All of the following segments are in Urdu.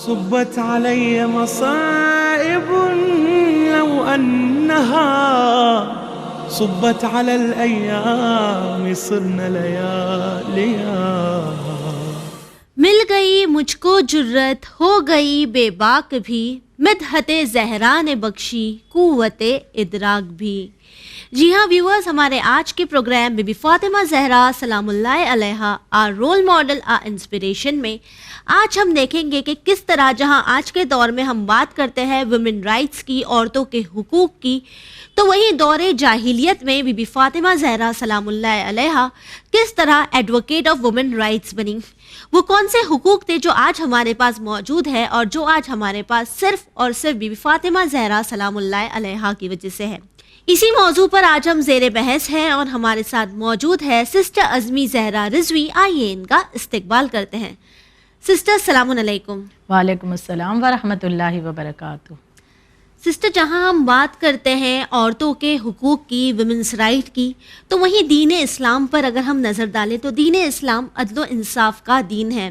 صبت علي مصائب لو أنها صبت على الأيام صرنا لياليا. مل گئی مجھ کو جرت ہو گئی بے باک بھی، مدحت زہرا نے بخشی قوت ادراک بھی. جی ہاں ویورز، ہمارے آج کے پروگرام بی بی فاطمہ زہرا سلام اللہ علیہا our role model our inspiration میں آج ہم دیکھیں گے کہ کس طرح جہاں آج کے دور میں ہم بات کرتے ہیں ویمن رائٹس کی، عورتوں کے حقوق کی، تو وہیں دور جاہلیت میں بی بی فاطمہ زہرا سلام اللہ علیہا کس طرح ایڈوکیٹ آف وومن رائٹس بنی. وہ کون سے حقوق تھے جو آج ہمارے پاس موجود ہے اور جو آج ہمارے پاس صرف اور صرف بی بی فاطمہ زہرا سلام اللہ علیہا کی وجہ سے ہے. اسی موضوع پر آج ہم زیر بحث ہیں اور ہمارے ساتھ موجود ہے سسٹر عزمی زہرا رضوی. آئیے ان کا استقبال کرتے ہیں. سسٹر السلام علیکم. وعلیکم السلام ورحمۃ اللہ وبرکاتہ. سسٹر، جہاں ہم بات کرتے ہیں عورتوں کے حقوق کی، ویمنس رائٹ کی، تو وہیں دین اسلام پر اگر ہم نظر ڈالیں تو دین اسلام عدل و انصاف کا دین ہے،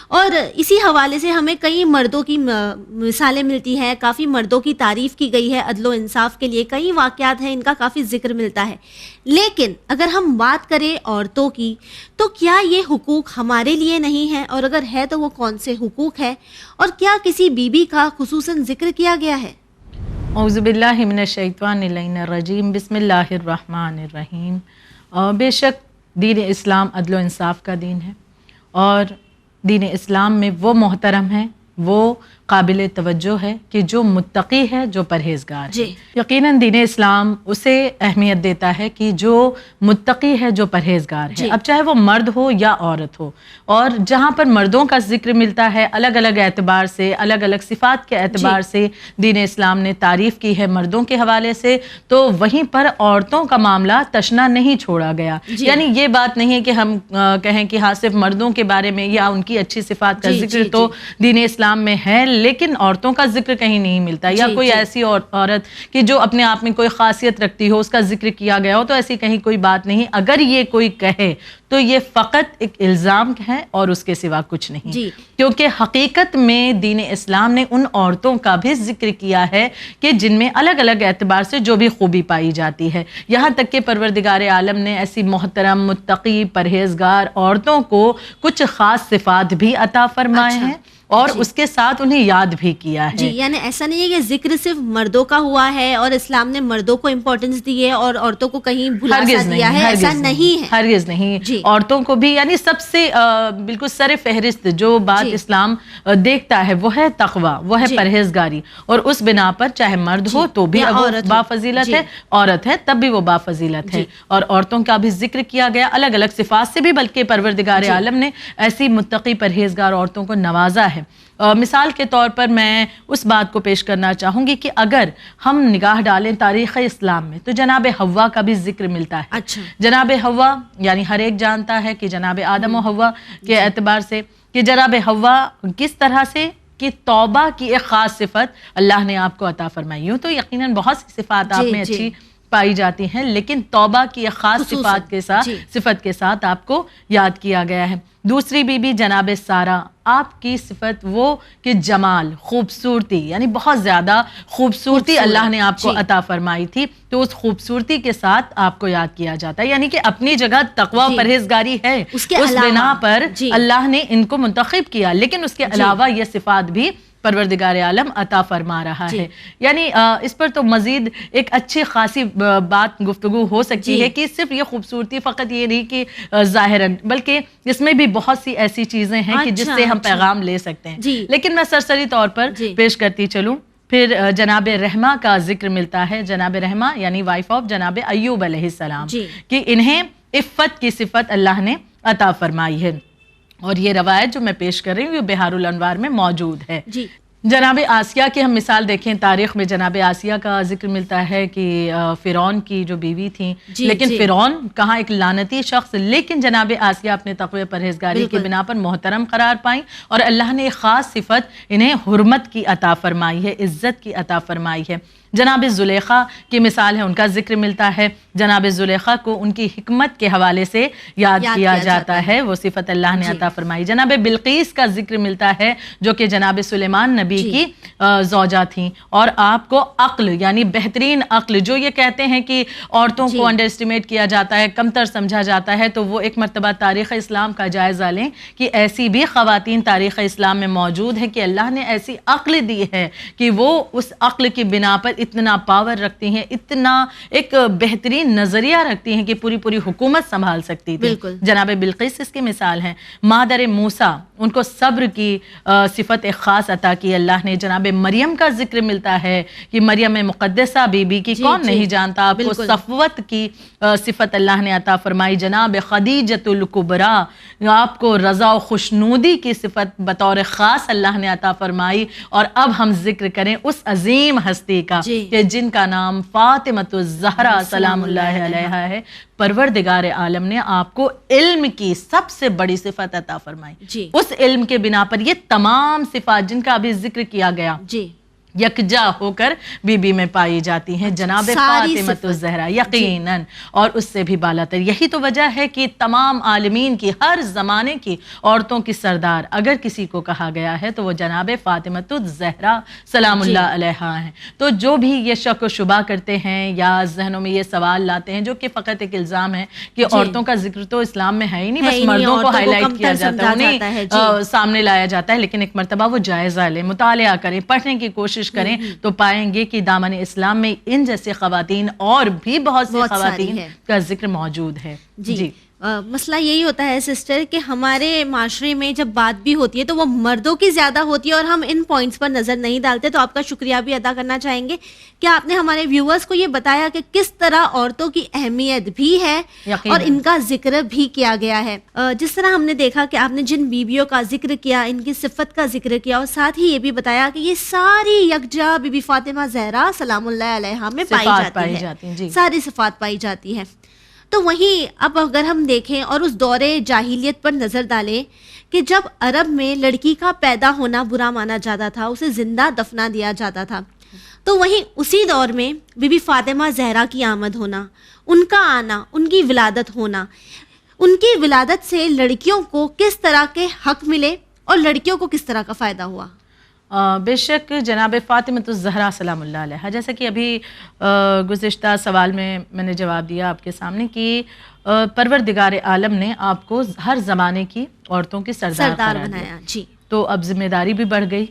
اور اسی حوالے سے ہمیں کئی مردوں کی مثالیں ملتی ہیں، کافی مردوں کی تعریف کی گئی ہے عدل و انصاف کے لیے، کئی واقعات ہیں ان کا کافی ذکر ملتا ہے. لیکن اگر ہم بات کریں عورتوں کی تو کیا یہ حقوق ہمارے لیے نہیں ہیں، اور اگر ہے تو وہ کون سے حقوق ہیں، اور کیا کسی بیوی کا خصوصاً ذکر کیا گیا ہے؟ اعوذ باللہ من الشیطان اللعین الرجیم، بسم اللہ الرحمن الرحیم. بے شک دین اسلام عدل و انصاف کا دین ہے، اور دین اسلام میں وہ محترم ہے، وہ قابل توجہ ہے کہ جو متقی ہے، جو پرہیزگار ہے. یقیناً دین اسلام اسے اہمیت دیتا ہے کہ جو متقی ہے، جو پرہیزگار ہے، اب چاہے وہ مرد ہو یا عورت ہو. اور جہاں پر مردوں کا ذکر ملتا ہے الگ الگ اعتبار سے، الگ الگ صفات کے اعتبار سے دین اسلام نے تعریف کی ہے مردوں کے حوالے سے، تو وہیں پر عورتوں کا معاملہ تشنا نہیں چھوڑا گیا. یعنی یہ بات نہیں ہے کہ ہم کہیں کہ ہاں صرف مردوں کے بارے میں یا ان کی اچھی صفات کا ذکر تو دین اسلام میں ہے، لیکن عورتوں کا ذکر کہیں نہیں ملتا، یا کوئی ایسی عورت کہ جو اپنے آپ میں کوئی خاصیت رکھتی ہو اس کا ذکر کیا گیا ہو، تو ایسی کہیں کوئی بات نہیں. اگر یہ کوئی کہے تو یہ فقط ایک الزام ہے اور اس کے سوا کچھ نہیں، کیونکہ حقیقت میں دین اسلام نے ان عورتوں کا بھی ذکر کیا ہے کہ جن میں الگ الگ اعتبار سے جو بھی خوبی پائی جاتی ہے. یہاں تک کہ پروردگار عالم نے ایسی محترم، متقی، پرہیزگار عورتوں کو کچھ خاص صفات بھی عطا فرمائے ہیں اور اس کے ساتھ انہیں یاد بھی کیا ہے. یعنی ایسا نہیں ہے کہ ذکر صرف مردوں کا ہوا ہے اور اسلام نے مردوں کو امپورٹنس دی ہے اور عورتوں کو کہیں بھلا دیا ہے، ایسا نہیں ہے، ہرگز نہیں. عورتوں کو بھی، یعنی سب سے بالکل سر فہرست جو بات اسلام دیکھتا ہے وہ ہے تقوی، وہ ہے پرہیزگاری، اور اس بنا پر چاہے مرد ہو تو بھی با فضیلت ہے، عورت ہے تب بھی وہ با فضیلت ہے. اور عورتوں کا بھی ذکر کیا گیا الگ الگ صفات سے بھی، بلکہ پروردگار عالم نے ایسی متقی پرہیزگار عورتوں کو نوازا ہے. مثال کے طور پر میں اس بات کو پیش کرنا چاہوں گی کہ اگر ہم نگاہ ڈالیں تاریخ اسلام میں تو جناب حوا کا بھی ذکر ملتا ہے. جناب حوا یعنی ہر ایک جانتا ہے کہ جناب آدم و حوا کے اعتبار سے کہ جناب حوا کس طرح سے کہ توبہ کی ایک خاص صفت اللہ نے آپ کو عطا فرمائی. یوں تو یقیناً بہت سی صفات آپ میں اچھی پائی جاتی ہیں، لیکن توبہ کی ایک خاص صفت کے ساتھ آپ کو یاد کیا گیا ہے. دوسری بی بی جناب سارہ، آپ کی صفت وہ کہ جمال، خوبصورتی، یعنی بہت زیادہ خوبصورتی اللہ نے آپ کو عطا فرمائی تھی، تو اس خوبصورتی کے ساتھ آپ کو یاد کیا جاتا ہے. یعنی کہ اپنی جگہ تقوی و پرہیزگاری ہے، اس بنا پر اللہ نے ان کو منتخب کیا، لیکن اس کے علاوہ یہ صفات بھی پروردگار عالم عطا فرما رہا ہے. یعنی اس پر تو مزید ایک اچھی خاصی بات گفتگو ہو سکتی ہے کہ صرف یہ خوبصورتی فقط یہ نہیں کہ ظاہراً، بلکہ اس میں بھی بہت سی ایسی چیزیں ہیں کہ جس سے ہم پیغام لے سکتے ہیں. لیکن میں سرسری طور پر پیش کرتی چلوں. پھر جناب رحمہ کا ذکر ملتا ہے. جناب رحمہ یعنی وائف آف جناب ایوب علیہ السلام، کہ انہیں عفت کی صفت اللہ نے عطا فرمائی ہے. اور یہ روایت جو میں پیش کر رہی ہوں یہ بہار الانوار میں موجود ہے. جناب آسیہ کی ہم مثال دیکھیں، تاریخ میں جناب آسیہ کا ذکر ملتا ہے کہ فرعون کی جو بیوی تھیں، لیکن فرعون کہاں ایک لعنتی شخص، لیکن جناب آسیہ اپنے تقوی پرہیزگاری کی بنا پر محترم قرار پائیں، اور اللہ نے ایک خاص صفت انہیں حرمت کی عطا فرمائی ہے، عزت کی عطا فرمائی ہے. جناب زلیخا کی مثال ہے، ان کا ذکر ملتا ہے، جناب زلیخا کو ان کی حکمت کے حوالے سے یاد کیا جاتا ہے، وہ صفت اللہ نے عطا فرمائی۔ جناب بلقیس کا ذکر ملتا ہے جو کہ جناب سلیمان نبی کی زوجہ تھیں، اور آپ کو عقل یعنی بہترین عقل، جو یہ کہتے ہیں کہ عورتوں کو انڈر اسٹیمیٹ کیا جاتا ہے، کمتر سمجھا جاتا ہے، تو وہ ایک مرتبہ تاریخ اسلام کا جائزہ لیں کہ ایسی بھی خواتین تاریخ اسلام میں موجود ہیں کہ اللہ نے ایسی عقل دی ہے کہ وہ اس عقل کی بنا پر اتنا پاور رکھتی ہیں، اتنا ایک بہترین نظریہ رکھتی ہیں کہ پوری پوری حکومت سنبھال سکتی تھی۔ جناب بلقیس اس کی مثال ہیں۔ مادر موسیٰ، ان کو صبر کی صفت ایک خاص عطا کی اللہ نے۔ جناب مریم کا ذکر ملتا ہے کہ مریم مقدسہ بی بی کی کون نہیں جانتا، آپ کو صفوت کی صفت اللہ نے عطا فرمائی۔ جناب خدیجۃ الکبریٰ، آپ کو رضا و خوشنودی کی صفت بطور خاص اللہ نے عطا فرمائی۔ اور اب ہم ذکر کریں اس عظیم ہستی کا کہ جن کا نام فاطمۃ الزہرا سلام اللہ علیہا ہے۔ پروردگار عالم نے آپ کو علم کی سب سے بڑی صفت عطا فرمائی، اس علم کے بنا پر یہ تمام صفات جن کا ابھی ذکر کیا گیا یکجا ہو کر بی بی میں پائی جاتی ہیں، جناب فاطمۃ الزہرا یقیناً، اور اس سے بھی بالا تر۔ یہی تو وجہ ہے کہ تمام عالمین کی، ہر زمانے کی عورتوں کی سردار اگر کسی کو کہا گیا ہے تو وہ جناب فاطمۃ الزہرا سلام اللہ علیہا ہیں۔ تو جو بھی یہ شک و شبہ کرتے ہیں یا ذہنوں میں یہ سوال لاتے ہیں، جو کہ فقط ایک الزام ہے کہ عورتوں کا ذکر تو اسلام میں ہے ہی نہیں، بس مردوں کو ہائی لائٹ کیا جاتا ہے، انہیں سامنے لایا جاتا ہے، لیکن ایک مرتبہ وہ جائزہ لیں، مطالعہ کریں، پڑھنے کی کوشش کریں تو پائیں گے کہ دامن اسلام میں ان جیسے خواتین اور بھی بہت سی خواتین کا ذکر موجود ہے۔ جی مسئلہ یہی ہوتا ہے سسٹر کہ ہمارے معاشرے میں جب بات بھی ہوتی ہے تو وہ مردوں کی زیادہ ہوتی ہے اور ہم ان پوائنٹس پر نظر نہیں ڈالتے۔ تو آپ کا شکریہ بھی ادا کرنا چاہیں گے کہ آپ نے ہمارے ویورز کو یہ بتایا کہ کس طرح عورتوں کی اہمیت بھی ہے اور ان کا ذکر بھی کیا گیا ہے۔ جس طرح ہم نے دیکھا کہ آپ نے جن بیویوں کا ذکر کیا، ان کی صفت کا ذکر کیا، اور ساتھ ہی یہ بھی بتایا کہ یہ ساری یکجا بی بی فاطمہ زہرا سلام اللہ علیہا میں پائی جاتی ہے، ساری صفات پائی جاتی ہے۔ تو وہیں اب اگر ہم دیکھیں اور اس دور جاہلیت پر نظر ڈالیں کہ جب عرب میں لڑکی کا پیدا ہونا برا مانا جاتا تھا، اسے زندہ دفنا دیا جاتا تھا، تو وہیں اسی دور میں بی بی فاطمہ زہرا کی آمد ہونا، ان کا آنا، ان کی ولادت ہونا، ان کی ولادت سے لڑکیوں کو کس طرح کے حق ملے اور لڑکیوں کو کس طرح کا فائدہ ہوا؟ بے شک جناب فاطمۃ الزہرا سلام اللہ علیہا، جیسا کہ ابھی گزشتہ سوال میں نے جواب دیا آپ کے سامنے کہ پروردگار عالم نے آپ کو ہر زمانے کی عورتوں کی سردار بنایا، جی، تو اب ذمہ داری بھی بڑھ گئی،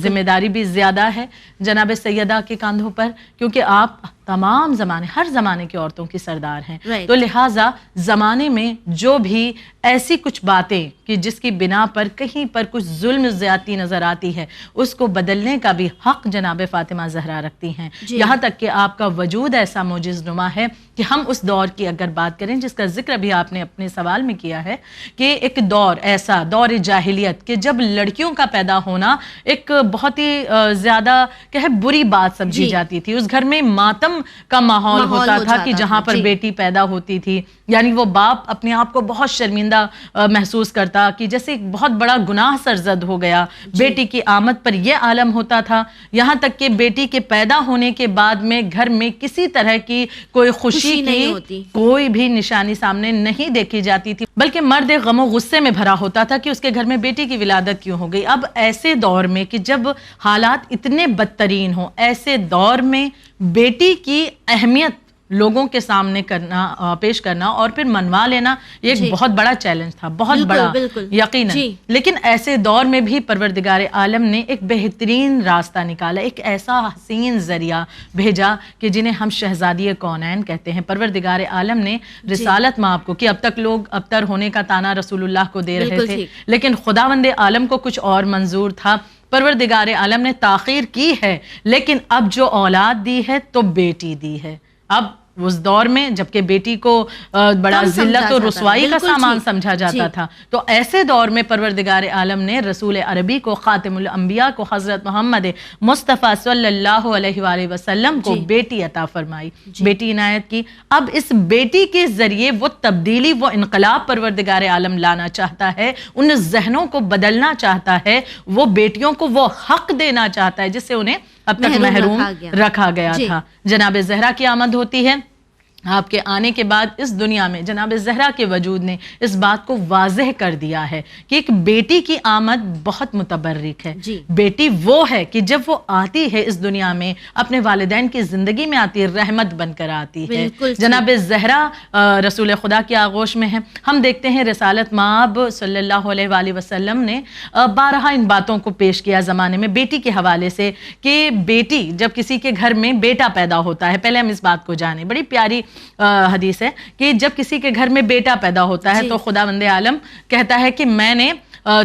ذمہ داری بھی زیادہ ہے جناب سیدہ کے کاندھوں پر، کیونکہ آپ تمام زمانے، ہر زمانے کی عورتوں کی سردار ہیں۔ تو لہٰذا زمانے میں جو بھی ایسی کچھ باتیں کہ جس کی بنا پر کہیں پر کچھ ظلم زیادتی نظر آتی ہے، اس کو بدلنے کا بھی حق جناب فاطمہ زہرا رکھتی ہیں۔ یہاں تک کہ آپ کا وجود ایسا معجز نما ہے کہ ہم اس دور کی اگر بات کریں جس کا ذکر بھی آپ نے اپنے سوال میں کیا ہے کہ ایک دور ایسا، دور جاہلیت، کہ جب لڑکیوں کا پیدا ہونا ایک بہت ہی زیادہ کہ بری بات سمجھی جاتی تھی، اس گھر میں ماتم کا ماحول ہوتا تھا کہ جہاں پر بیٹی پیدا ہوتی تھی، یعنی وہ باپ اپنے آپ کو بہت شرمندہ محسوس کرتا کہ جیسے ایک بہت بڑا گناہ سرزد ہو گیا۔ بیٹی کی آمد پر یہ عالم ہوتا تھا، یہاں تک کہ بیٹی کے پیدا ہونے کے بعد میں گھر میں کسی طرح کی کوئی خوشی کی کوئی بھی نشانی سامنے نہیں دیکھی جاتی تھی، بلکہ مرد غم و غصے میں بھرا ہوتا تھا کہ اس کے گھر میں بیٹی کی ولادت کیوں ہو گئی۔ اب ایسے دور میں کہ جب حالات اتنے بدترین ہوں، ایسے دور میں بیٹی کی اہمیت لوگوں کے سامنے کرنا، پیش کرنا اور پھر منوا لینا، یہ ایک بہت بڑا چیلنج تھا، بہت بڑا یقیناً۔ لیکن ایسے دور میں بھی پروردگار عالم نے ایک بہترین راستہ نکالا، ایک ایسا حسین ذریعہ بھیجا کہ جنہیں ہم شہزادی کونین کہتے ہیں۔ پروردگار عالم نے رسالت مآب کو، کہ اب تک لوگ ابتر ہونے کا تانا رسول اللہ کو دے رہے تھے، لیکن خداوند عالم کو کچھ اور منظور تھا۔ پروردگار عالم نے تاخیر کی ہے، لیکن اب جو اولاد دی ہے تو بیٹی دی ہے۔ اب اس دور میں جبکہ بیٹی کو بڑا ذلت و رسوائی کا سامان سمجھا جاتا تھا، تو ایسے دور میں پروردگار عالم نے رسول عربی کو، خاتم الانبیاء کو، حضرت محمد مصطفیٰ صلی اللہ علیہ وآلہ وسلم کو بیٹی عطا فرمائی، بیٹی عنایت کی۔ اب اس بیٹی کے ذریعے وہ تبدیلی، وہ انقلاب پروردگار عالم لانا چاہتا ہے، ان ذہنوں کو بدلنا چاہتا ہے، وہ بیٹیوں کو وہ حق دینا چاہتا ہے جس سے انہیں اب تک محروم رکھا گیا تھا. جناب زہرا کی آمد ہوتی ہے. آپ کے آنے کے بعد اس دنیا میں جناب زہرا کے وجود نے اس بات کو واضح کر دیا ہے کہ ایک بیٹی کی آمد بہت متبرک ہے. بیٹی وہ ہے کہ جب وہ آتی ہے اس دنیا میں اپنے والدین کی زندگی میں آتی ہے, رحمت بن کر آتی ہے. جناب زہرا رسول خدا کی آغوش میں ہے. ہم دیکھتے ہیں رسالت مآب صلی اللہ علیہ وآلہ وسلم نے بارہا ان باتوں کو پیش کیا زمانے میں بیٹی کے حوالے سے کہ بیٹی جب کسی کے گھر میں بیٹا پیدا ہوتا ہے, پہلے ہم اس بات کو جانیں, بڑی پیاری حدیث ہے کہ جب کسی کے گھر میں بیٹا پیدا ہوتا ہے تو خداوند عالم کہتا ہے کہ میں نے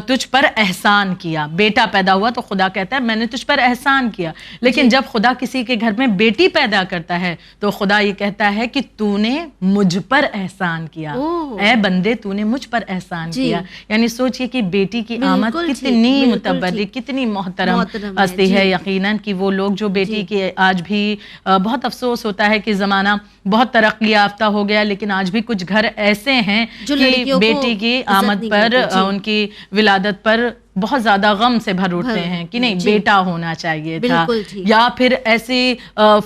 تجھ پر احسان کیا. بیٹا پیدا ہوا تو خدا کہتا ہے میں نے تجھ پر احسان کیا. لیکن جب خدا کسی کے گھر میں بیٹی پیدا کرتا ہے تو خدا یہ کہتا ہے کہ تو نے مجھ پر احسان کیا, اے بندے تو نے مجھ پر احسان کیا. یعنی سوچئے کہ بیٹی کی آمد کتنی متبرک, کتنی محترم ہستی ہے. یقیناً کہ وہ لوگ جو بیٹی کی, آج بھی بہت افسوس ہوتا ہے کہ زمانہ بہت ترقی یافتہ ہو گیا, لیکن آج بھی کچھ گھر ایسے ہیں کہ بیٹی کی آمد پر, ان کی ولادت پر بہت زیادہ غم سے بھر اٹھتے ہیں کہ نہیں بیٹا ہونا چاہیے تھا, یا پھر ایسے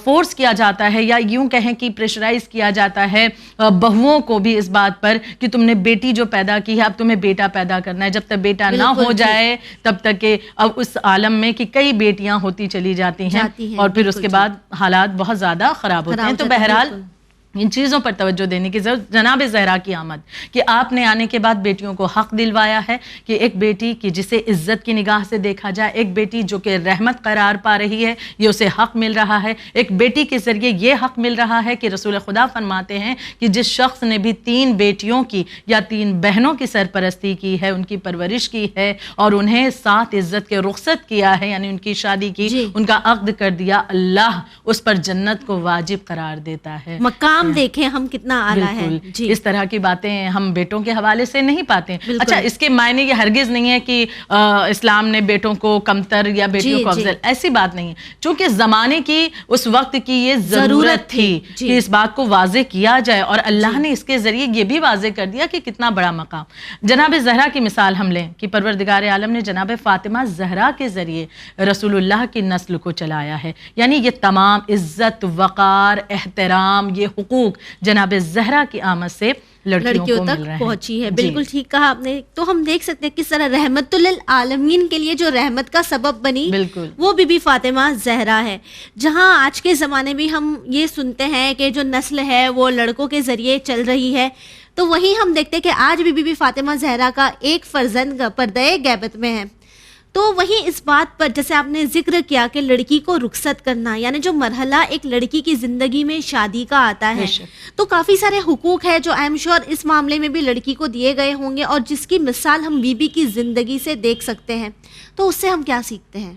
فورس کیا جاتا ہے, یا یوں کہیں کہ پریشرائز کیا جاتا ہے بہوؤں کو بھی اس بات پر کہ تم نے بیٹی جو پیدا کی ہے اب تمہیں بیٹا پیدا کرنا ہے. جب تک بیٹا نہ ہو جائے تب تک کہ اب اس عالم میں کہ کئی بیٹیاں ہوتی چلی جاتی ہیں اور پھر اس کے بعد حالات بہت زیادہ خراب ہوتے ہیں. تو بہرحال ان چیزوں پر توجہ دینے کی ضرورت. جناب زہرا کی آمد کہ آپ نے آنے کے بعد بیٹیوں کو حق دلوایا ہے کہ ایک بیٹی کی جسے عزت کی نگاہ سے دیکھا جائے, ایک بیٹی جو کہ رحمت قرار پا رہی ہے, یہ اسے حق مل رہا ہے. ایک بیٹی کے ذریعے یہ حق مل رہا ہے کہ رسول خدا فرماتے ہیں کہ جس شخص نے بھی 3 بیٹیوں کی یا 3 بہنوں کی سرپرستی کی ہے, ان کی پرورش کی ہے اور انہیں ساتھ عزت کے رخصت کیا ہے, یعنی ان کی شادی کی, ان کا عقد کر دیا, اللہ اس پر جنت کو واجب قرار دیتا ہے. مقام دیکھیں ہم کتنا اعلیٰ ہے. اس طرح کی باتیں ہم بیٹوں کے حوالے سے نہیں پاتے. اچھا, اس کے معنی یہ ہرگز نہیں ہے کہ اسلام نے بیٹوں کو کمتر یا بیٹیوں کو افضل, ایسی بات نہیں ہے. چونکہ زمانے کی اس وقت کی یہ ضرورت تھی کہ اس بات کو واضح کیا جائے, اور اللہ نے اس کے ذریعے یہ بھی واضح کر دیا کہ کتنا بڑا مقام. جناب زہرا کی مثال ہم لیں کہ پروردگار عالم نے جناب فاطمہ زہرا کے ذریعے رسول اللہ کی نسل کو چلایا ہے. یعنی یہ تمام عزت, وقار, احترام, یہ حقوق جناب زہرا کی آمد سے لڑکیوں تک پہنچی ہے. بالکل ٹھیک کہا آپ نے. تو ہم دیکھ سکتے ہیں کس طرح رحمت للعالمین کے لیے جو رحمت کا سبب بنی وہ بی بی فاطمہ زہرا ہے. جہاں آج کے زمانے میں ہم یہ سنتے ہیں کہ جو نسل ہے وہ لڑکوں کے ذریعے چل رہی ہے, تو وہیں ہم دیکھتے ہیں کہ آج بھی بی بی فاطمہ زہرا کا ایک فرزند پردہ غیبت میں ہے. تو وہیں اس بات پر جیسے آپ نے ذکر کیا کہ لڑکی کو رخصت کرنا, یعنی جو مرحلہ ایک لڑکی کی زندگی میں شادی کا آتا ہے, تو کافی سارے حقوق ہے جو آئی ایم شیور اس معاملے میں بھی لڑکی کو دیے گئے ہوں گے, اور جس کی مثال ہم بی بی کی زندگی سے دیکھ سکتے ہیں. تو اس سے ہم کیا سیکھتے ہیں؟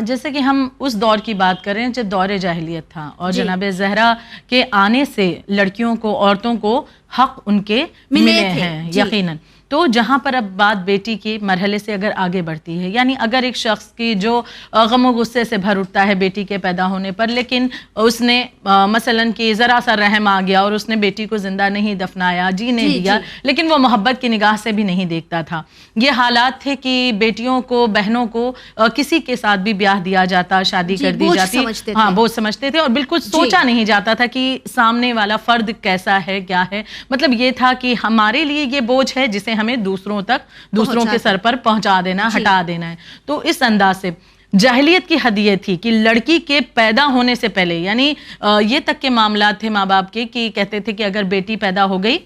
جیسے کہ ہم اس دور کی بات کریں جب دور جاہلیت تھا, اور جناب زہرا کے آنے سے لڑکیوں کو, عورتوں کو حق ان کے ملے ہیں یقیناً. تو جہاں پر اب بات بیٹی کے مرحلے سے اگر آگے بڑھتی ہے, یعنی اگر ایک شخص کی جو غم و غصے سے بھر اٹھتا ہے بیٹی کے پیدا ہونے پر, لیکن اس نے مثلاً کہ ذرا سا رحم آ گیا اور اس نے بیٹی کو زندہ نہیں دفنایا, جینے دیا, لیکن وہ محبت کی نگاہ سے بھی نہیں دیکھتا تھا. یہ حالات تھے کہ بیٹیوں کو, بہنوں کو کسی کے ساتھ بھی بیاہ دیا جاتا, شادی کر دی جاتی, ہاں بوجھ سمجھتے تھے, اور بالکل سوچا نہیں جاتا تھا کہ سامنے والا فرد کیسا ہے, کیا ہے. مطلب یہ تھا کہ ہمارے لیے یہ بوجھ ہے جسے ہمیں دوسروں تک, دوسروں کے سر پر پہنچا دینا, ہٹا دینا ہے. تو اس انداز سے جاہلیت کی حد یہ تھی کہ لڑکی کے پیدا ہونے سے پہلے, یعنی یہ تک کے معاملات تھے ماں باپ کے کہ کہتے تھے کہ اگر بیٹی پیدا ہو گئی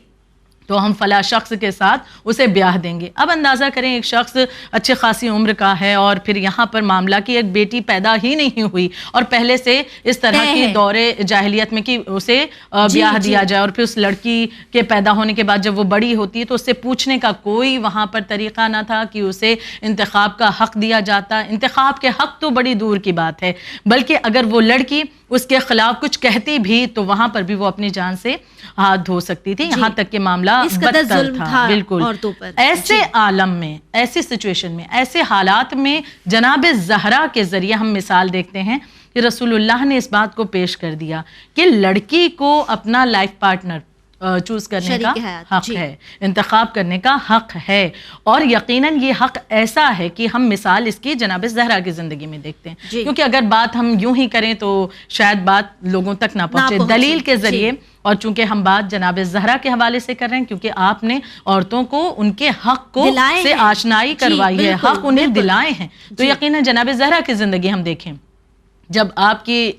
تو ہم فلاں شخص کے ساتھ اسے بیاہ دیں گے. اب اندازہ کریں ایک شخص اچھے خاصی عمر کا ہے اور پھر یہاں پر معاملہ کہ ایک بیٹی پیدا ہی نہیں ہوئی, اور پہلے سے اس طرح کی دور جاہلیت میں کہ اسے بیاہ دیا جائے, اور پھر اس لڑکی کے پیدا ہونے کے بعد جب وہ بڑی ہوتی ہے تو اس سے پوچھنے کا کوئی وہاں پر طریقہ نہ تھا کہ اسے انتخاب کا حق دیا جاتا. انتخاب کے حق تو بڑی دور کی بات ہے, بلکہ اگر وہ لڑکی اس کے خلاف کچھ کہتی بھی تو وہاں پر بھی وہ اپنی جان سے ہاتھ دھو سکتی تھی. یہاں تک کہ معاملہ بدتر تھا. بالکل ایسے عالم میں, ایسی سچویشن میں, ایسے حالات میں جناب زہرا کے ذریعے ہم مثال دیکھتے ہیں کہ رسول اللہ نے اس بات کو پیش کر دیا کہ لڑکی کو اپنا لائف پارٹنر چوز کرنے کا حق ہے، انتخاب کرنے کا حق ہے. اور یقیناً یہ حق ایسا ہے کہ ہم مثال اس کی جناب زہرا کی زندگی میں دیکھتے ہیں، کیونکہ اگر بات ہم یوں ہی کریں تو شاید بات لوگوں تک نہ پہنچے. دلیل کے ذریعے، اور چونکہ ہم بات جناب زہرا کے حوالے سے کر رہے ہیں کیونکہ آپ نے عورتوں کو ان کے حق کو سے آشنائی کروائی ہے، حق انہیں دلائے ہیں، تو یقیناً جناب زہرا کی زندگی ہم دیکھیں. جب آپ کی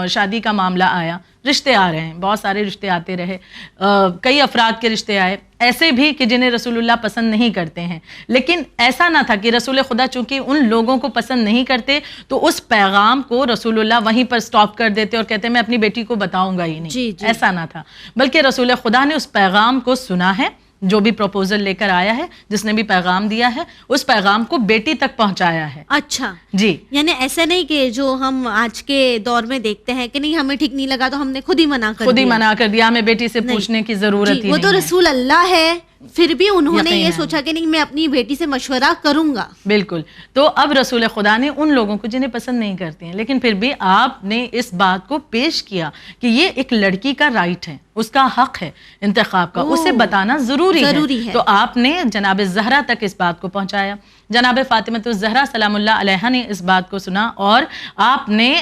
شادی کا معاملہ آیا، رشتے آ رہے ہیں، بہت سارے رشتے آتے رہے، کئی افراد کے رشتے آئے ایسے بھی کہ جنہیں رسول اللہ پسند نہیں کرتے ہیں، لیکن ایسا نہ تھا کہ رسول خدا چونکہ ان لوگوں کو پسند نہیں کرتے تو اس پیغام کو رسول اللہ وہیں پر سٹاپ کر دیتے اور کہتے میں اپنی بیٹی کو بتاؤں گا ہی نہیں. ایسا نہ تھا، بلکہ رسول خدا نے اس پیغام کو سنا ہے، جو بھی پروپوزل لے کر آیا ہے، جس نے بھی پیغام دیا ہے، اس پیغام کو بیٹی تک پہنچایا ہے. اچھا جی، یعنی ایسا نہیں کہ جو ہم آج کے دور میں دیکھتے ہیں کہ نہیں ہمیں ٹھیک نہیں لگا تو ہم نے خود ہی منع کر دیا، ہمیں بیٹی سے پوچھنے کی ضرورت ہی نہیں. وہ تو رسول اللہ ہے، پھر بھی انہوں نے یہ سوچا کہ نہیں میں اپنی بیٹی سے مشورہ کروں گا. بالکل. تو اب رسول خدا نے ان لوگوں کو جنہیں پسند نہیں کرتے ہیں، لیکن پھر بھی آپ نے اس بات کو پیش کیا کہ یہ ایک لڑکی کا رائٹ ہے، اس کا حق ہے انتخاب کا، اسے بتانا ضروری ہے. تو آپ نے جناب زہرا تک اس بات کو پہنچایا. جناب فاطمہ الزہرا سلام اللہ علیہا نے اس بات کو سنا اور آپ نے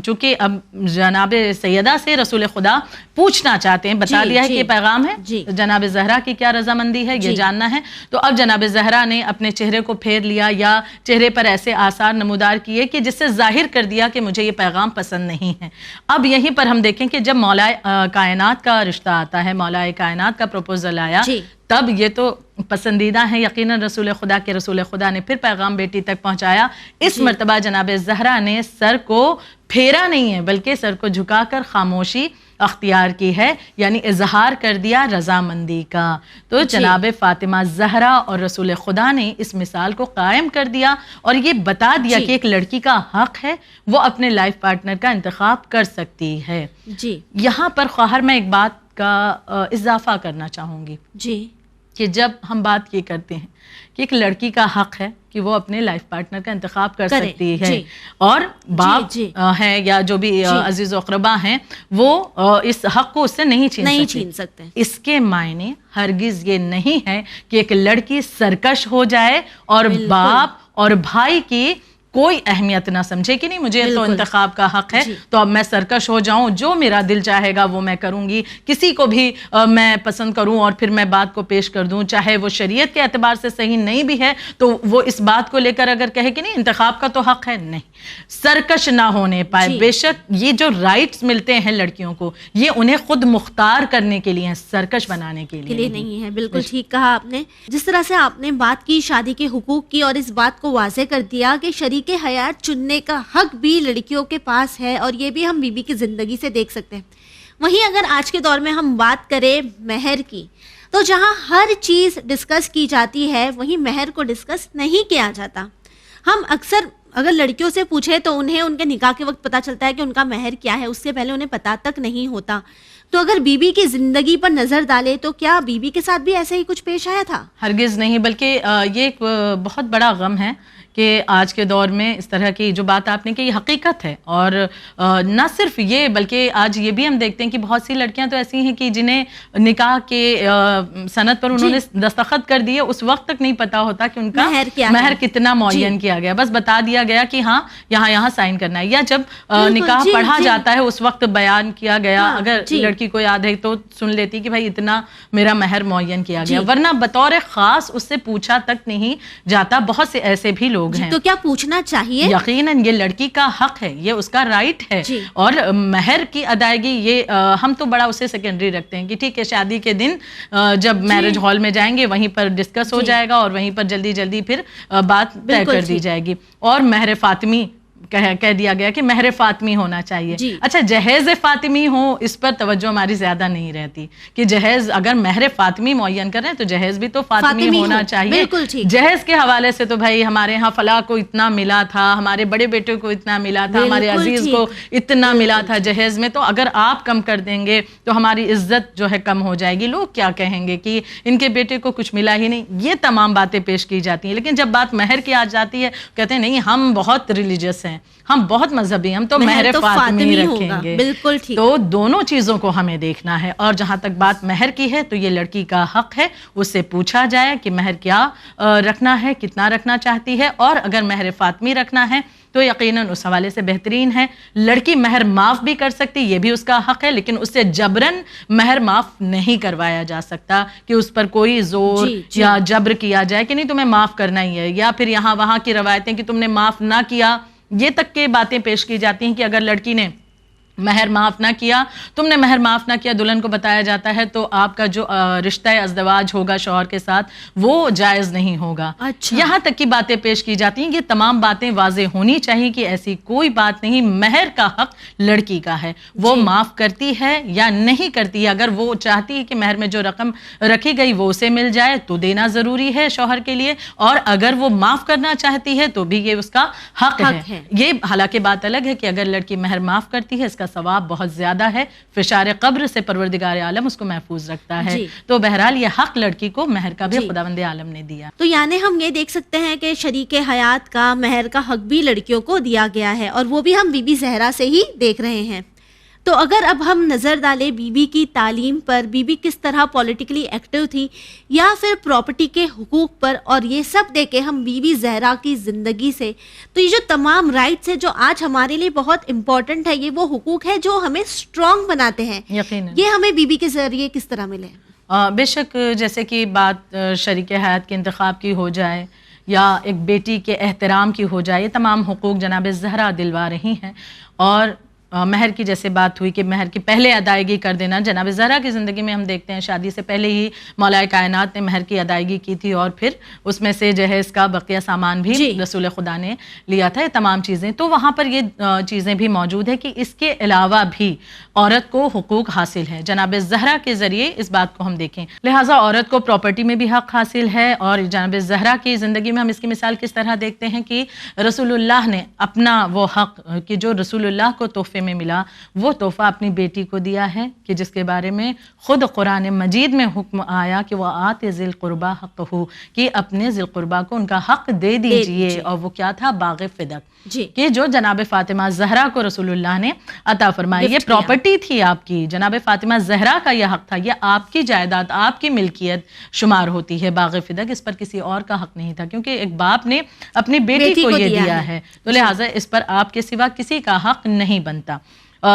چونکہ اب جناب سیدہ سے رسول خدا پوچھنا چاہتے ہیں، بتا دیا ہے کہ یہ پیغام ہے، جناب زہرا کی کیا رضامندی ہے یہ جاننا ہے. تو اب جناب زہرا نے اپنے چہرے کو پھیر لیا یا چہرے پر ایسے آثار نمودار کیے کہ جس سے ظاہر کر دیا کہ مجھے یہ پیغام پسند نہیں ہے. اب یہیں پر ہم دیکھیں کہ جب مولا کائنات کا رشتہ آتا ہے، مولا کائنات کا پروپوزل آیا، تب یہ تو پسندیدہ ہیں یقیناً رسول خدا کے. رسول خدا نے پھر پیغام بیٹی تک پہنچایا. اس مرتبہ جناب زہرا نے سر کو پھیرا نہیں ہے بلکہ سر کو جھکا کر خاموشی اختیار کی ہے، یعنی اظہار کر دیا رضامندی کا. تو جناب فاطمہ زہرا اور رسول خدا نے اس مثال کو قائم کر دیا اور یہ بتا دیا کہ ایک لڑکی کا حق ہے وہ اپنے لائف پارٹنر کا انتخاب کر سکتی ہے. یہاں پر خواہر میں ایک بات کا اضافہ کرنا چاہوں گی کہ جب ہم بات یہ کرتے ہیں کہ ایک لڑکی کا حق ہے کہ وہ اپنے لائف پارٹنر کا انتخاب کر سکتی ہے اور باپ ہیں یا جو بھی عزیز و اقربا ہیں وہ اس حق کو اس سے نہیں چھین سکتے. اس کے معنی ہرگز یہ نہیں ہے کہ ایک لڑکی سرکش ہو جائے اور باپ اور بھائی کی کوئی اہمیت نہ سمجھے کہ نہیں مجھے تو انتخاب کا حق ہے تو اب میں سرکش ہو جاؤں، جو میرا دل چاہے گا وہ میں کروں گی، کسی کو بھی میں پسند کروں اور پھر میں بات کو پیش کر دوں، چاہے وہ شریعت کے اعتبار سے صحیح نہیں بھی ہے تو وہ اس بات کو لے کر اگر کہے کہ نہیں انتخاب کا تو حق ہے، نہیں، سرکش نہ ہونے پائے. بے شک یہ جو رائٹس ملتے ہیں لڑکیوں کو یہ انہیں خود مختار کرنے کے لیے، سرکش بنانے کے لیے نہیں ہے. بالکل ٹھیک کہا آپ نے. جس طرح سے آپ نے بات کی شادی کے حقوق کی اور اس بات کو واضح کر دیا کہ شریک حیات چننے کا حق بھی لڑکیوں کے پاس ہے اور یہ بھی ہم بی بی کی زندگی سے دیکھ سکتے ہیں. وہیں اگر آج کے دور میں ہم بات کریں مہر کی تو جہاں ہر چیز ڈسکس کی جاتی ہے وہیں مہر کو ڈسکس نہیں کیا جاتا. ہم اکثر اگر لڑکیوں سے پوچھیں تو انہیں ان کے نکاح کے وقت پتہ چلتا ہے کہ ان کا مہر کیا ہے، اس سے پہلے انہیں پتہ تک نہیں ہوتا. تو اگر بی بی کی زندگی پر نظر ڈالے تو کیا بی بی کے ساتھ بھی ایسے ہی کچھ پیش آیا تھا؟ ہرگز نہیں، بلکہ یہ ایک بہت بڑا غم ہے کہ آج کے دور میں اس طرح کی جو بات آپ نے کی یہ حقیقت ہے. اور نہ صرف یہ بلکہ آج یہ بھی ہم دیکھتے ہیں کہ بہت سی لڑکیاں تو ایسی ہیں کہ جنہیں نکاح کے سند پر انہوں نے دستخط کر دیے اس وقت تک نہیں پتا ہوتا کہ ان کا مہر کتنا معین کیا گیا، بس بتا دیا گیا کہ ہاں یہاں سائن کرنا ہے، یا جب نکاح پڑھا جاتا ہے اس وقت بیان کیا گیا، اگر لڑکی کو یاد ہے تو سن لیتی کہ بھائی اتنا میرا مہر معین کیا گیا، ورنہ بطور خاص اس سے پوچھا تک نہیں جاتا. بہت سے ایسے بھی لوگ ہیں. تو کیا پوچھنا چاہیے؟ یقیناً یہ لڑکی کا حق ہے، یہ اس کا رائٹ ہے. اور مہر کی ادائیگی یہ ہم تو بڑا اسے سیکنڈری رکھتے ہیں کہ ٹھیک ہے شادی کے دن جب میرج ہال میں جائیں گے وہیں پر ڈسکس ہو جائے گا اور وہیں پر جلدی پھر بات طے کر دی جائے گی. اور مہر فاطمی کہہ دیا گیا کہ مہر فاطمی ہونا چاہیے. اچھا جہیز فاطمی ہو اس پر توجہ ہماری زیادہ نہیں رہتی کہ جہیز اگر مہر فاطمی معین کر رہے ہیں تو جہیز بھی تو فاطمی ہونا چاہیے. جہیز کے حوالے سے تو بھائی ہمارے ہاں فلاں کو اتنا ملا تھا، ہمارے بڑے بیٹے کو اتنا ملا تھا، ہمارے عزیز کو اتنا ملا تھا جہیز میں، تو اگر آپ کم کر دیں گے تو ہماری عزت جو ہے کم ہو جائے گی، لوگ کیا کہیں گے کہ ان کے بیٹے کو کچھ ملا ہی نہیں. یہ تمام باتیں پیش کی جاتی ہیں. لیکن جب بات مہر کی آ جاتی ہے کہتے ہیں نہیں ہم بہت ریلیجس ہیں، ہیں, ہم بہت مذہبی ہیں, ہم تو مہر فاطمی رکھیں گے. بالکل ٹھیک. تو دونوں چیزوں کو ہمیں دیکھنا ہے. اور جہاں تک بات مہر کی ہے تو یہ لڑکی کا حق ہے, اس سے پوچھا جائے کہ مہر کیا رکھنا ہے, کتنا رکھنا چاہتی ہے, اور اگر مہر فاطمی رکھنا ہے تو یقیناً اس حوالے سے بہترین ہے. لڑکی مہر معاف بھی کر سکتی, یہ بھی اس کا حق ہے, لیکن اس سے جبراً مہر معاف نہیں کروایا جا سکتا کہ اس پر کوئی زور یا جبر کیا جائے کہ نہیں تمہیں معاف کرنا ہی ہے, یا پھر یہاں وہاں کی روایتیں کہ تم نے معاف نہ کیا, یہ تک کے باتیں پیش کی جاتی ہیں کہ اگر لڑکی نے مہر معاف نہ کیا, تم نے مہر معاف نہ کیا, دلہن کو بتایا جاتا ہے تو آپ کا جو رشتہ ازدواج ہوگا شوہر کے ساتھ وہ جائز نہیں ہوگا. یہاں تک کی باتیں پیش کی جاتی ہیں. یہ تمام باتیں واضح ہونی چاہیے کہ ایسی کوئی بات نہیں, مہر کا حق لڑکی کا ہے, وہ معاف کرتی ہے یا نہیں کرتی ہے. اگر وہ چاہتی ہے کہ مہر میں جو رقم رکھی گئی وہ اسے مل جائے تو دینا ضروری ہے شوہر کے لیے, اور اگر وہ معاف کرنا چاہتی ہے تو بھی یہ اس کا حق ہے. یہ حالانکہ بات الگ ہے کہ اگر لڑکی مہر معاف کرتی ہے اس کا ثواب بہت زیادہ ہے, فشار قبر سے پروردگار عالم اس کو محفوظ رکھتا ہے. تو بہرحال یہ حق لڑکی کو مہر کا بھی خداوند عالم نے دیا. تو یعنی ہم یہ دیکھ سکتے ہیں کہ شریک حیات کا مہر کا حق بھی لڑکیوں کو دیا گیا ہے, اور وہ بھی ہم بی بی زہرا سے ہی دیکھ رہے ہیں. تو اگر اب ہم نظر ڈالیں بی بی کی تعلیم پر, بی بی کس طرح پولیٹیکلی ایکٹیو تھی, یا پھر پراپرٹی کے حقوق پر, اور یہ سب دیکھیں ہم بی بی زہرا کی زندگی سے, تو یہ جو تمام رائٹس ہیں جو آج ہمارے لیے بہت امپورٹنٹ ہے, یہ وہ حقوق ہے جو ہمیں اسٹرانگ بناتے ہیں, یہ ہمیں بی بی کے ذریعے کس طرح ملے؟ بے شک, جیسے کہ بات شریک حیات کے انتخاب کی ہو جائے یا ایک بیٹی کے احترام کی ہو جائے, یہ تمام حقوق جناب زہرا دلوا رہی ہیں. اور مہر کی جیسے بات ہوئی کہ مہر کی پہلے ادائیگی کر دینا, جناب زہرا کی زندگی میں ہم دیکھتے ہیں شادی سے پہلے ہی مولا کائنات نے مہر کی ادائیگی کی تھی, اور پھر اس میں سے جہیز کا بقیہ سامان بھی رسول خدا نے لیا تھا, یہ تمام چیزیں. تو وہاں پر یہ چیزیں بھی موجود ہے کہ اس کے علاوہ بھی عورت کو حقوق حاصل ہے. جناب زہرا کے ذریعے اس بات کو ہم دیکھیں, لہٰذا عورت کو پراپرٹی میں بھی حق حاصل ہے. اور جناب زہرا کی زندگی میں ہم اس کی مثال کس طرح دیکھتے ہیں کہ رسول اللہ نے اپنا وہ حق کہ جو رسول اللہ کو تحفے میں ملا, وہ تحفہ اپنی بیٹی کو دیا ہے, کہ جس کے بارے میں خود قرآن مجید میں حکم آیا کہ وہ آت ذی القربیٰ حقہ, کہ اپنے ذی القربیٰ کو ان کا حق دے دیجئے. اور وہ کیا تھا؟ باغ فدق, کہ جو جناب فاطمہ زہرا کو رسول اللہ نے عطا فرمایا. یہ پراپرٹی تھی آپ کی, جناب فاطمہ زہرا کا یہ حق تھا, یہ آپ کی جائیداد, آپ کی ملکیت شمار ہوتی ہے باغ فدق, اس پر کسی اور کا حق نہیں تھا, کیونکہ ایک باپ نے اپنی بیٹی کو یہ دیا ہے, تو لہٰذا اس پر آپ کے سوا کسی کا حق نہیں بنتا.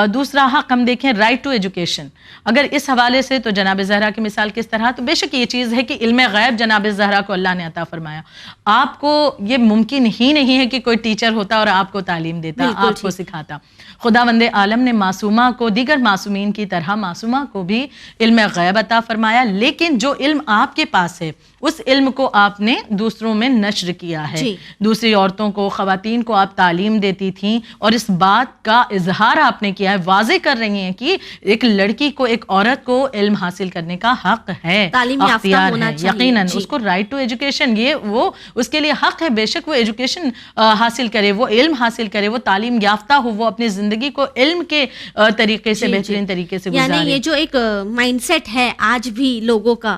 دوسرا حق ہم دیکھیں رائٹ ٹو ایجوکیشن. اگر اس حوالے سے تو جناب زہرا کی مثال کس طرح, تو بے شک یہ چیز ہے کہ علم غیب جناب زہرا کو اللہ نے عطا فرمایا. آپ کو یہ ممکن ہی نہیں ہے کہ کوئی ٹیچر ہوتا اور آپ کو تعلیم دیتا, آپ کو سکھاتا. خداوند عالم نے معصومہ کو دیگر معصومین کی طرح معصومہ کو بھی علم غیب عطا فرمایا, لیکن جو علم آپ کے پاس ہے اس علم کو آپ نے دوسروں میں نشر کیا ہے. دوسری عورتوں کو, خواتین کو آپ تعلیم دیتی تھیں, اور اس بات کا اظہار آپ نے کیا ہے, واضح کر رہی ہیں کہ ایک لڑکی کو, ایک عورت کو علم حاصل کرنے کا حق ہے, تعلیم یافتہ ہونا چاہیے. یقیناً اس کو رائٹ ٹو ایجوکیشن, یہ وہ اس کے لیے حق ہے. بے شک وہ ایجوکیشن حاصل کرے, وہ علم حاصل کرے, وہ تعلیم یافتہ ہو, وہ اپنی زندگی کو علم کے طریقے سے بہترین طریقے سے گزارے. یعنی یہ جو ایک مائنڈ سیٹ ہے آج بھی لوگوں کا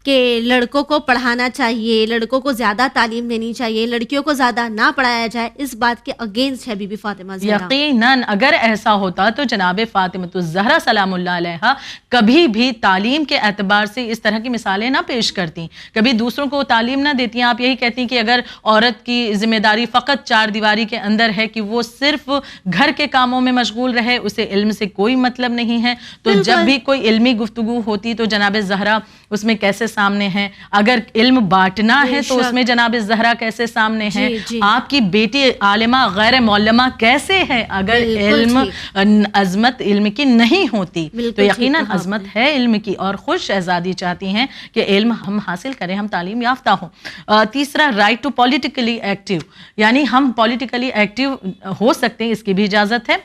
کہ لڑکوں کو پڑھانا چاہیے, لڑکوں کو زیادہ تعلیم دینی چاہیے, لڑکیوں کو زیادہ نہ پڑھایا جائے, اس بات کے اگینسٹ ہے بی بی فاطمہ زہرا. یقیناً اگر ایسا ہوتا تو جناب فاطمہ الزہرا سلام اللہ علیہا کبھی بھی تعلیم کے اعتبار سے اس طرح کی مثالیں نہ پیش کرتی, کبھی دوسروں کو تعلیم نہ دیتی. آپ یہی کہتی ہیں کہ اگر عورت کی ذمہ داری فقط چار دیواری کے اندر ہے کہ وہ صرف گھر کے کاموں میں مشغول رہے, اسے علم سے کوئی مطلب نہیں ہے, تو جب بھی کوئی علمی گفتگو ہوتی تو جناب زہرا اس میں کیسے سامنے ہیں. اگر علم بانٹنا ہے تو اس میں جناب زہرا کیسے سامنے ہیں. آپ کی بیٹی عالمہ غیر معلمہ کیسے ہے اگر علم عظمت علم کی نہیں ہوتی. تو یقیناً عظمت ہے علم کی, اور خود شہزادی چاہتی ہیں کہ علم ہم حاصل کریں, ہم تعلیم یافتہ ہوں. تیسرا رائٹ ٹو پولیٹیکلی ایکٹیو, یعنی ہم پولیٹیکلی ایکٹیو ہو سکتے ہیں, اس کی بھی اجازت ہے.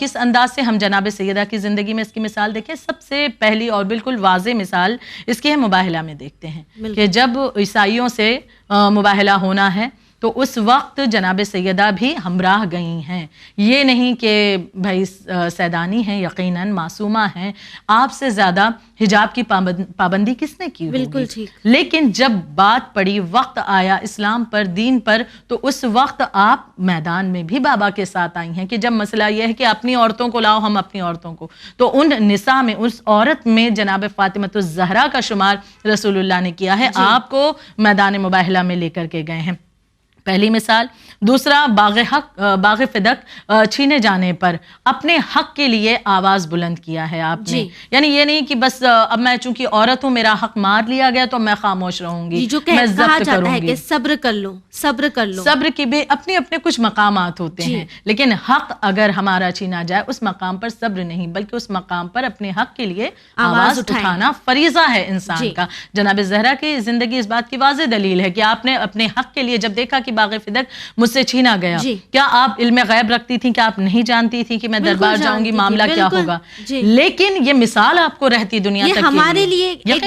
کس انداز سے ہم جناب سیدہ کی زندگی میں اس کی مثال دیکھیں. سب سے پہلی اور بالکل واضح مثال اس کی ہے مباہلہ میں دیکھتے ہیں کہ جب عیسائیوں سے مباہلہ ہونا ہے تو اس وقت جناب سیدہ بھی ہمراہ گئی ہیں. یہ نہیں کہ بھائی سیدانی ہیں، یقیناً معصومہ ہیں، آپ سے زیادہ حجاب کی پابندی کس نے کی ہوگی؟ بالکل ٹھیک. لیکن جب بات پڑی، وقت آیا اسلام پر، دین پر، تو اس وقت آپ میدان میں بھی بابا کے ساتھ آئی ہیں کہ جب مسئلہ یہ ہے کہ اپنی عورتوں کو لاؤ، ہم اپنی عورتوں کو، تو ان نساء میں، اس عورت میں جناب فاطمہ الزہرا کا شمار رسول اللہ نے کیا ہے. آپ کو میدان مباہلہ میں لے کر کے گئے ہیں. پہلی مثال. دوسرا، باغ فدق چھینے جانے پر اپنے حق کے لیے آواز بلند کیا ہے آپ نے. یعنی یہ نہیں کہ بس اب میں چونکہ عورت ہوں، میرا حق مار لیا گیا تو میں خاموش رہوں گی، میں ضبط کروں گی. صبر کر لو، صبر کر لو. صبر کے بھی اپنے اپنے کچھ مقامات ہوتے ہیں، لیکن حق اگر ہمارا چھینا جائے اس مقام پر صبر نہیں، بلکہ اس مقام پر اپنے حق کے لیے آواز اٹھانا فریضہ ہے انسان کا. جناب زہرا کی زندگی اس بات کی واضح دلیل ہے کہ آپ نے اپنے حق کے لیے جب دیکھا کہ باغ فدق مجھ سے چھینا گیا، کیا آپ علم غیب رکھتی تھیں کہ آپ نہیں جانتی تھی کہ میں دربار جاؤں گی، معاملہ کیا ہوگا؟ لیکن یہ مثال آپ کو رہتی دنیا تک ہمارے لیے ایک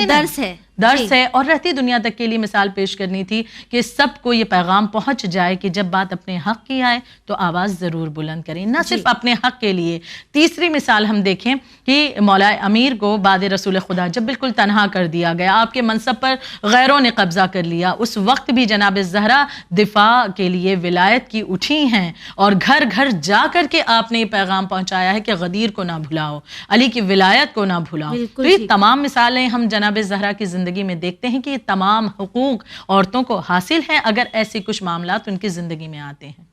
درس ہے اور رہتی دنیا تک کے لیے مثال پیش کرنی تھی کہ سب کو یہ پیغام پہنچ جائے کہ جب بات اپنے حق کی آئے تو آواز ضرور بلند کریں، نہ صرف اپنے حق کے لیے. تیسری مثال ہم دیکھیں کہ مولا امیر کو بعد رسول خدا جب بالکل تنہا کر دیا گیا، آپ کے منصب پر غیروں نے قبضہ کر لیا، اس وقت بھی جناب زہرا دفاع کے لیے ولایت کی اٹھی ہیں اور گھر گھر جا کر کے آپ نے یہ پیغام پہنچایا ہے کہ غدیر کو نہ بھلاؤ، علی کی ولایت کو نہ بھلاؤ. تو یہ تمام مثالیں ہم جناب زہرا کی زندگی میں دیکھتے ہیں کہ یہ تمام حقوق عورتوں کو حاصل ہیں اگر ایسے کچھ معاملات ان کی زندگی میں آتے ہیں.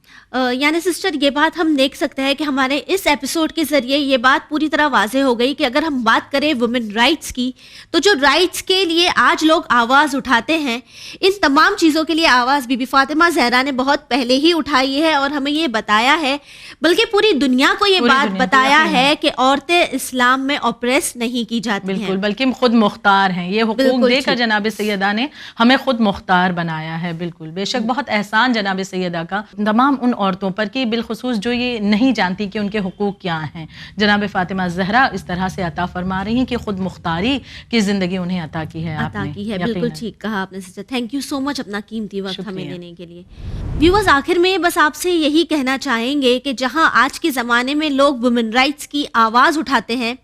یعنی سسٹر یہ بات ہم دیکھ سکتے ہیں کہ ہمارے اس ایپیسوڈ کے ذریعے یہ بات پوری طرح واضح ہو گئی کہ اگر ہم بات کریں وومن رائٹس کی، تو جو رائٹس کے لیے آج لوگ آواز اٹھاتے ہیں، ان تمام چیزوں کے لیے آواز بی بی فاطمہ زہرا نے بہت پہلے ہی اٹھائی ہے اور ہمیں یہ بتایا ہے، بلکہ پوری دنیا کو یہ بات بتایا ہے کہ عورتیں اسلام میں اوپریس نہیں کی جاتی ہیں، بالکل، بلکہ خود مختار ہیں. یہ حقوق دے کر جناب سیدہ نے ہمیں خود مختار بنایا ہے. بالکل، بے شک بہت احسان جناب سیدہ کا تمام ان عورتوں پر کہ بالخصوص جو یہ نہیں جانتی کہ ان کے حقوق کیا ہیں. جناب فاطمہ زہرا اس طرح سے عطا فرما رہی ہیں کہ خود مختاری کی زندگی انہیں عطا کی ہے. بالکل ٹھیک کہا آپ نے سسٹر. تھینک یو سو مچ اپنا قیمتی وقت ہمیں دینے کے لیے. ویورز، آخر میں بس آپ سے یہی کہنا چاہیں گے کہ جہاں آج کے زمانے میں لوگ وومن رائٹس کی آواز اٹھاتے ہیں،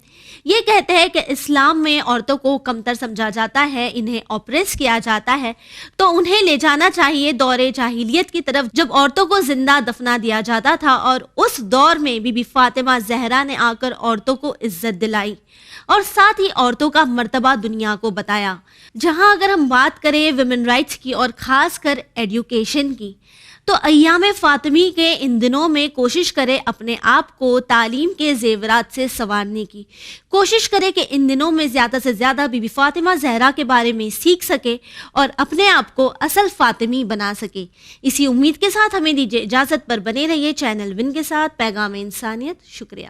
یہ کہتے ہیں کہ اسلام میں عورتوں کو کمتر سمجھا جاتا ہے، انہیں اوپریس کیا جاتا ہے، تو انہیں لے جانا چاہیے دور جاہلیت کی طرف، جب عورتوں کو زندہ دفنا دیا جاتا تھا، اور اس دور میں بی بی فاطمہ زہرا نے آ کر عورتوں کو عزت دلائی اور ساتھ ہی عورتوں کا مرتبہ دنیا کو بتایا. جہاں اگر ہم بات کریں ویمن رائٹس کی اور خاص کر ایڈوکیشن کی، تو ایام فاطمی کے ان دنوں میں کوشش کرے اپنے آپ کو تعلیم کے زیورات سے سنوارنے کی، کوشش کرے کہ ان دنوں میں زیادہ سے زیادہ بی بی فاطمہ زہرا کے بارے میں سیکھ سکے اور اپنے آپ کو اصل فاطمی بنا سکے. اسی امید کے ساتھ ہمیں دیجیے اجازت، پر بنے رہیے چینل ون کے ساتھ. پیغام انسانیت. شکریہ.